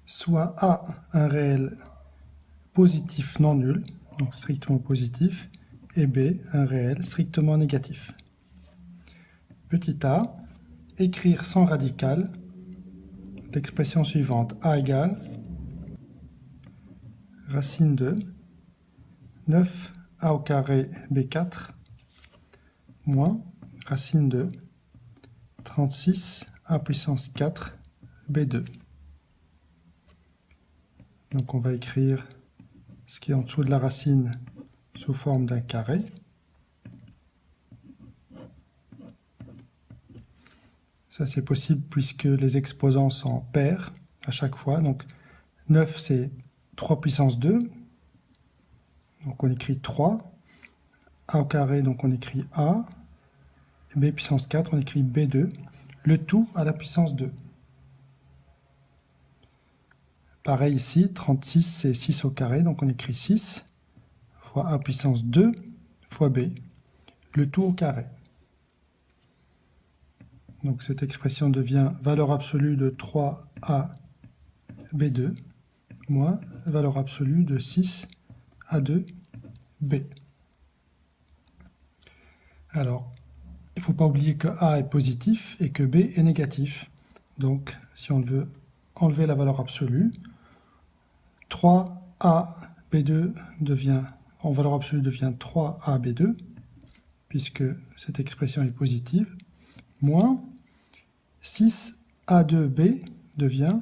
soit A, un réel positif non nul, donc strictement positif, et B, un réel strictement négatif. Petit a, écrire sans radical l'expression suivante. A égale racine de 9a au carré B4 moins racine de 36a puissance 4 B2. Donc on va écrire ce qui est en dessous de la racine sous forme d'un carré. Ça c'est possible puisque les exposants sont pairs à chaque fois. Donc 9 c'est 3 puissance 2. Donc on écrit 3. A au carré, donc on écrit A. B puissance 4, on écrit B2. Le tout à la puissance 2. Pareil ici, 36 c'est 6 au carré, donc on écrit 6 fois A puissance 2 fois B. Le tout au carré. Donc cette expression devient valeur absolue de 3A B2 moins valeur absolue de 6 A2 B. Alors, il ne faut pas oublier que A est positif et que B est négatif. Donc, si on veut enlever la valeur absolue, 3A B2 devient, en valeur absolue devient 3A B2, puisque cette expression est positive, moins 6A2B devient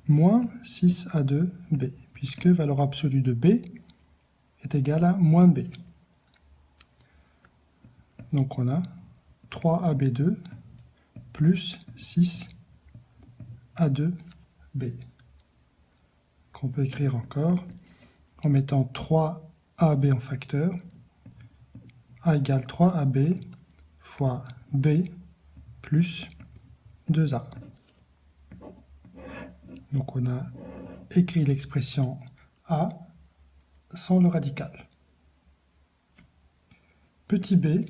moins 6A2B, puisque valeur absolue de B est égale à moins B. Donc on a 3AB2 plus 6A2B, qu'on peut écrire encore en mettant 3AB en facteur. A égale 3AB fois B plus 2A. Donc on a écrit l'expression A sans le radical. Petit b,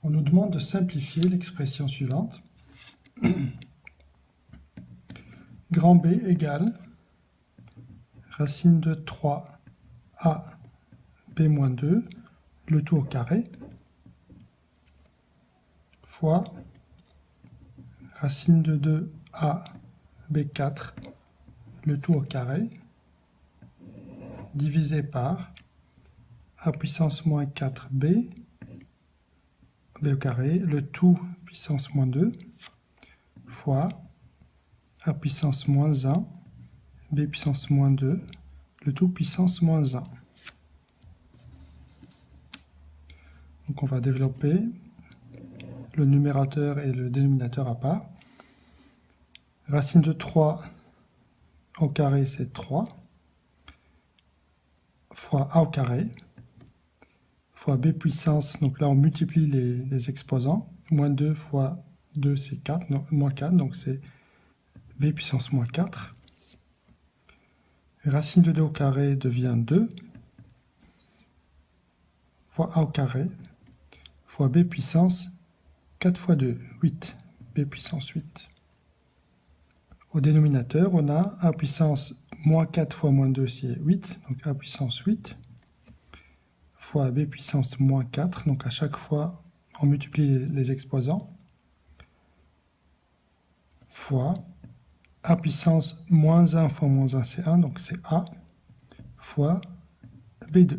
on nous demande de simplifier l'expression suivante. Grand B égale racine de 3a b moins 2, le tout au carré, fois racine de 2a b4, le tout au carré, divisé par a puissance moins 4b, b au carré, le tout puissance moins 2, fois a puissance moins 1, b puissance moins 2, le tout puissance moins 1. Donc on va développer le numérateur et le dénominateur à part. Racine de 3 au carré, c'est 3, fois a au carré, fois b puissance, donc là on multiplie les exposants, moins 2 fois 2 c'est 4, non, moins 4, donc c'est b puissance moins 4. Racine de 2 au carré devient 2, fois a au carré, fois b puissance 4 fois 2, 8, b puissance 8. Au dénominateur, on a a puissance moins 4 fois moins 2, c'est 8, donc a puissance 8, fois b puissance moins 4, donc à chaque fois, on multiplie les exposants, fois a puissance moins 1 fois moins 1, c'est 1, donc c'est a, fois b2.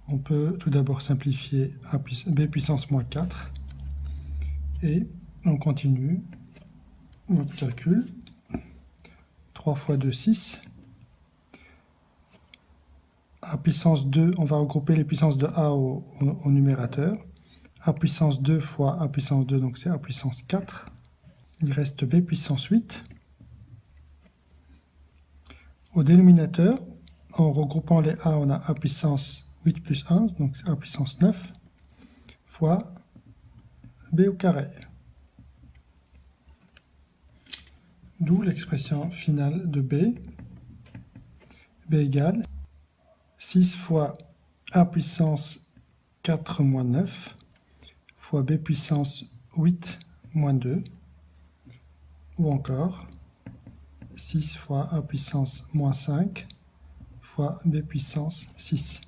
On peut tout d'abord simplifier b puissance moins 4, et on continue notre calcul. 3 fois 2, 6. A puissance 2, on va regrouper les puissances de a au numérateur. A puissance 2 fois a puissance 2, donc c'est a puissance 4. Il reste b puissance 8. Au dénominateur, en regroupant les a, on a a puissance 8 plus 1, donc c'est a puissance 9, fois b au carré. D'où l'expression finale de b. B égale 6 fois a puissance 4 moins 9 fois b puissance 8 moins 2 ou encore 6 fois a puissance moins 5 fois b puissance 6.